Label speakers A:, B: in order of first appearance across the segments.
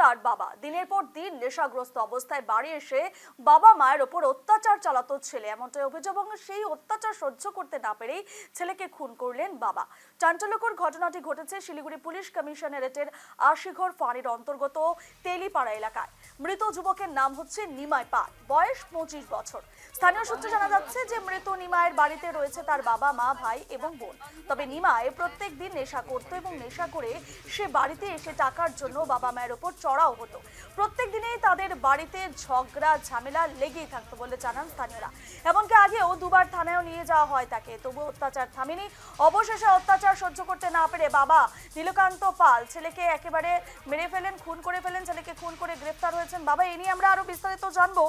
A: গ্রেফতার বাবা। দিনের পর দিন নেশাগ্রস্ত অবস্থায় বাড়ি এসে বাবা মায়ের ওপর অত্যাচার চালাতো ছেলে, এমনটাই অভিযোগ। এবং সেই অত্যাচার সহ্য করতে না পেরেই ছেলেকে খুন করলেন বাবা। চাঞ্চল্যকর ঘটনাটি ঘটেছে শিলিগুড়ি পুলিশ কমিশনারেটের আশিঘর ফাঁড়ির অন্তর্গত তেলিপাড়া এলাকায়। মৃত যুবকের নাম হচ্ছে নিমাই পাল, বয়স 25 বছর। স্থানীয় সূত্রে জানা যাচ্ছে যে মৃত নিমাইয়ের বাড়িতে রয়েছে তার বাবা, মা, ভাই এবং বোন। তবে নিমাই প্রত্যেক দিন নেশা করতো এবং নেশা করে সে বাড়িতে এসে টাকার জন্য বাবা মায়ের ওপর চড়াও হতো। প্রত্যেক দিনেই তাদের বাড়িতে ঝগড়া ঝামেলা লেগেই থাকতো বলে জানান স্থানীয়রা। এমনকি আগেও দুবার থানায়ও নিয়ে যাওয়া হয় তাকে, তবু অত্যাচার থামেনি। অবশেষে অত্যাচার সহ্য করতে না পেরে বাবা নীলকান্ত পাল ছেলেকে একেবারে মেরে ফেলেন, খুন করে ফেলেন। ছেলেকে খুন করে গ্রেফতার হয়েছেন বাবা। এ নিয়ে আমরা আরো বিস্তারিত জানবো।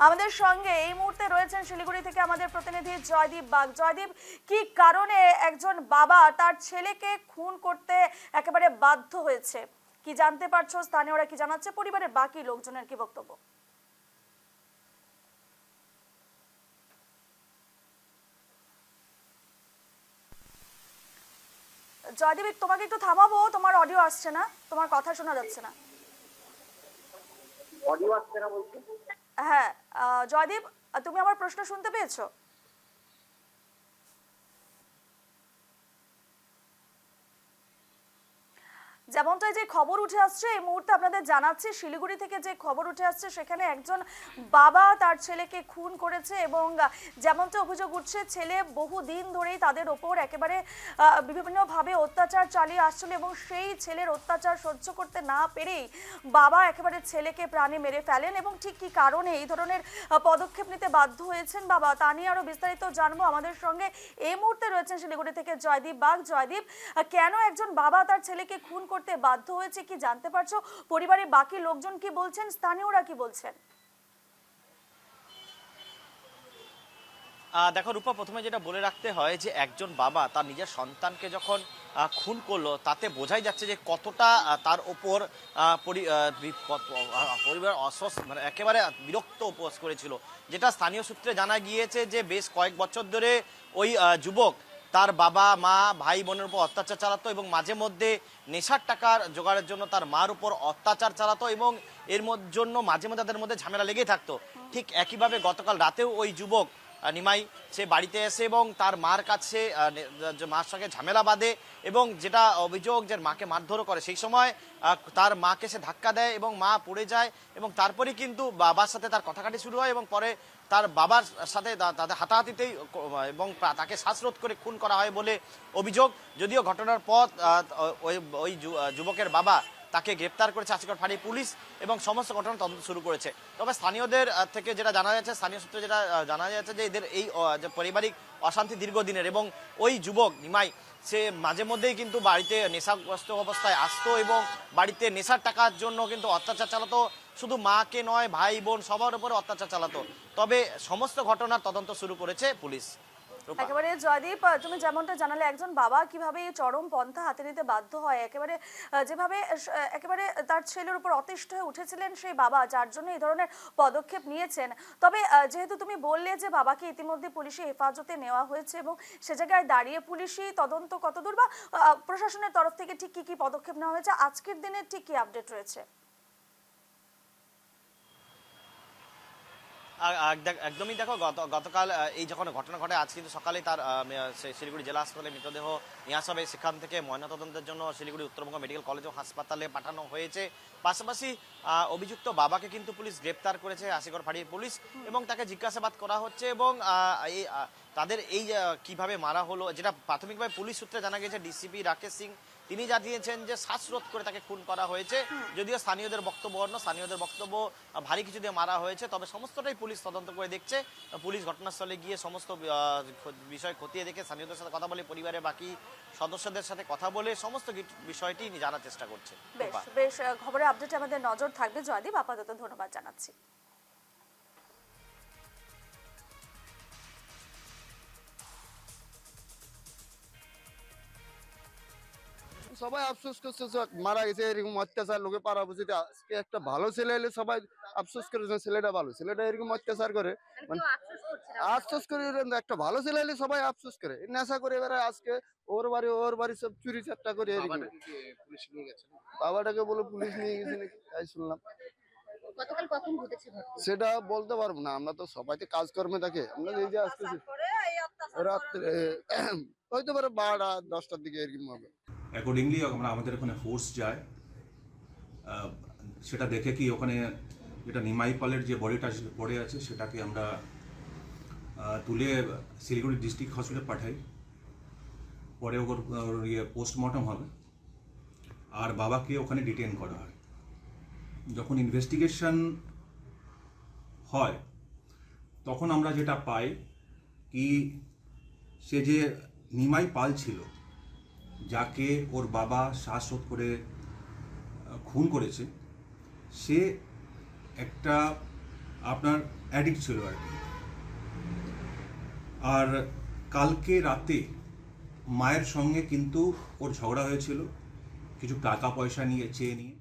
A: আমাদের সঙ্গে এই মুহূর্তে রয়েছেন শিলিগুড়ি থেকে আমাদের প্রতিনিধি জয়দীপ বাগ। জয়দীপ, কি কারণে একজন বাবা তার ছেলেকে খুন করতে একেবারে বাধ্য হয়েছে, কি জানতে পারছো? স্থানীয়রা কি জানাচ্ছে? পরিবারের বাকি লোকজনের কি বক্তব্য? জয়দীপ, তোমাকে একটু থামাবো, তোমার অডিও আসছে না, তোমার কথা শোনা যাচ্ছে না।
B: অডিও আসছে না বলছি?
A: হ্যাঁ, জয়দীপ, তুমি আমার প্রশ্ন শুনতে পেয়েছো? যেমনটা যে খবর উঠে আসছে এই মুহূর্তে আপনাদের জানাচ্ছি, শিলিগুড়ি থেকে যে খবর উঠে আসছে সেখানে একজন বাবা তার ছেলেকে খুন করেছে। এবং যেমনটা অভিযোগ উঠছে, ছেলে বহুদিন ধরেই তাদের ওপর একেবারে বিভিন্নভাবে অত্যাচার চালিয়ে আসছিল এবং সেই ছেলের অত্যাচার সহ্য করতে না পেরেই বাবা একেবারে ছেলেকে প্রাণে মেরে ফেলেন। এবং ঠিক কী কারণে এই ধরনের পদক্ষেপ নিতে বাধ্য হয়েছেন বাবা, তা নিয়ে আরও বিস্তারিত জানবো। আমাদের সঙ্গে এই মুহূর্তে রয়েছেন শিলিগুড়ি থেকে জয়দীপ বাগ। জয়দীপ, কেন একজন বাবা তার ছেলেকে খুন করতে বাধ্য হয়েছে, কি জানতে পারছো? পরিবারের বাকি লোকজন কি বলছেন, স্থানীয়রা কি বলছেন?
C: দেখো রূপা, প্রথমে যেটা বলে রাখতে হয় যে একজন বাবা তার নিজের সন্তানকে যখন খুন করলো, তাতে বোঝাই যাচ্ছে যে কতটা তার ওপর পরিবার মানে একেবারে বিরক্ত উপহাস করেছিল। যেটা স্থানীয় সূত্রে জানা গিয়েছে যে বেশ কয়েক বছর ধরে ওই যুবক তার বাবা, মা, ভাই বোনের উপর অত্যাচার চালাতো এবং মাঝে মধ্যে নেশার টাকার জোগাড়ের জন্য তার মার উপর অত্যাচার চালাতো এবং এর জন্য মাঝে মধ্যে তাদের মধ্যে ঝামেলা লেগেই থাকতো। ঠিক একইভাবে গতকাল রাতেও ওই যুবক নিমাই সে বাড়িতে এসে এবং তার মার কাছে মার সঙ্গে ঝামেলা বাঁধে এবং যেটা অভিযোগ যে মাকে মারধরও করে। সেই সময় তার মাকে সে ধাক্কা দেয় এবং মা পড়ে যায় এবং তারপরেই কিন্তু বাবার সাথে তার কথাকাটি শুরু হয় এবং পরে তার বাবার সাথে তাদের হাতাহাতিতেই এবং তাকে শ্বাসরোধ করে খুন করা হয় বলে অভিযোগ। যদিও ঘটনার পর ওই যুবকের বাবা তাকে গ্রেপ্তার করেছে আশিঘর ফাঁড়ি পুলিশ এবং সমস্ত ঘটনা তদন্ত শুরু করেছে। তবে স্থানীয়দের থেকে যেটা জানা যাচ্ছে, স্থানীয় সূত্রে যেটা জানা যাচ্ছে যে এদের এই পারিবারিক অশান্তি দীর্ঘদিনের এবং ওই যুবক নিমাই সে মাঝে মধ্যেই কিন্তু বাড়িতে নেশাগ্রস্ত অবস্থায় আসতো এবং বাড়িতে নেশার টাকার জন্য কিন্তু অত্যাচার চালাতো। শুধু মাকে নয়, ভাই বোন সবার উপরে অত্যাচার চালাতো। তবে সমস্ত ঘটনার তদন্ত শুরু করেছে পুলিশ।
A: একেবারে জয়দীপ, তুমি যেমনটা জানালে একজন বাবা কিভাবে এই চরম পন্থা হাতে নিতে বাধ্য হয়, একেবারে যেভাবে একেবারে তার ছেলের উপর অতিষ্ঠ হয়ে উঠেছিলেন সেই বাবা, যার জন্য এই ধরনের পদক্ষেপ নিয়েছেন। তবে যেহেতু তুমি বললে যে বাবাকে ইতিমধ্যে পুলিশি হেফাজতে নেওয়া হয়েছে এবং সে জায়গায় দাঁড়িয়ে পুলিশি তদন্ত কতদূর বা প্রশাসনের তরফ থেকে ঠিক কি কি পদক্ষেপ নেওয়া হয়েছে, আজকের দিনে ঠিক কি আপডেট রয়েছে?
C: একদমই দেখো, গতকাল এই যখন ঘটনা ঘটে, আজ কিন্তু সকালে তার শিলিগুড়ি জেলা হাসপাতালে মৃতদেহ নিয়ে আসা হবে। সেখান থেকে ময়নাতদন্তের জন্য শিলিগুড়ি উত্তরবঙ্গ মেডিকেল কলেজ ও হাসপাতালে পাঠানো হয়েছে। পাশাপাশি অভিযুক্ত বাবাকে কিন্তু পুলিশ গ্রেপ্তার করেছে আশিঘর ফাঁড়ির পুলিশ এবং তাকে জিজ্ঞাসাবাদ করা হচ্ছে এবং তাদের এই কিভাবে মারা হলো, যেটা প্রাথমিকভাবে পুলিশ সূত্রে জানা গেছে, ডিসিপি রাকেশ সিং তিনি জানিয়েছেন যে শ্বাসরোধ করে তাকে খুন করা হয়েছে। যদিও স্থানীয়দের বক্তব্য অন্য, স্থানীয়দের বক্তব্য ভারী কিছু দিয়ে মারা হয়েছে। তবে সমস্তটাই পুলিশ তদন্ত করে দেখছে। পুলিশ ঘটনাস্থলে গিয়ে সমস্ত বিষয় খতিয়ে দেখে স্থানীয়দের সাথে কথা বলে, পরিবারের বাকি সদস্যদের সাথে কথা বলে সমস্ত বিষয়টি জানার চেষ্টা করছে।
A: বেশ বেশ, খবরের আপডেটে আমাদের নজর থাকবে জয়দীপ। আপাতত ধন্যবাদ জানাচ্ছি।
D: সবাই আফসোস করছে মারা গেছে, এরকম অত্যাচার লোকে পাড়া বুঝিতে। আজকে একটা ভালো ছেলে এলে সবাই আফসোস করে ছেলেটা ভালো, ছেলেটা এরকম অত্যাচার করে মানে আফসোস করে। একটা ভালো ছেলে এলে সবাই আফসোস করে, নেশা করে এবারে আজকে ওর বাড়ি সব চুরি চারটা করে। বাবাটাকে বলে পুলিশ নিয়ে গেছে নাকি? এই শুনলাম।
B: গতকাল কখন ঘটেছে ঘটনা?
D: সেটা বলতে পারবো না, আমরা তো সবাই তো কাজকর্মে থাকি। আমরা এই যে আসতেছি রাত্রে হয়তো পারে 12টা-10টার দিকে এরকম হবে।
E: অ্যাকর্ডিংলি আমরা আমাদের ওখানে ফোর্স যায়, সেটা দেখে কি ওখানে যেটা নিমাই পালের যে বডিটা পড়ে আছে সেটাকে আমরা তুলে শিলিগুড়ি ডিস্ট্রিক্ট হসপিটালে পাঠাই। পরে ওর পোস্টমর্টম হবে আর বাবাকে ওখানে ডিটেন করা হয়। যখন ইনভেস্টিগেশন হয় তখন আমরা যেটা পাই কি সে যে নিমাই পাল ছিল যাকে ওর বাবা শ্বাসরোধ করে খুন করেছে, সে একটা আপনার অ্যাডিক্ট ছিল আর কি। আর কালকে রাতে মায়ের সঙ্গে কিন্তু ওর ঝগড়া হয়েছিল কিছু টাকা পয়সা চেয়ে নিয়ে।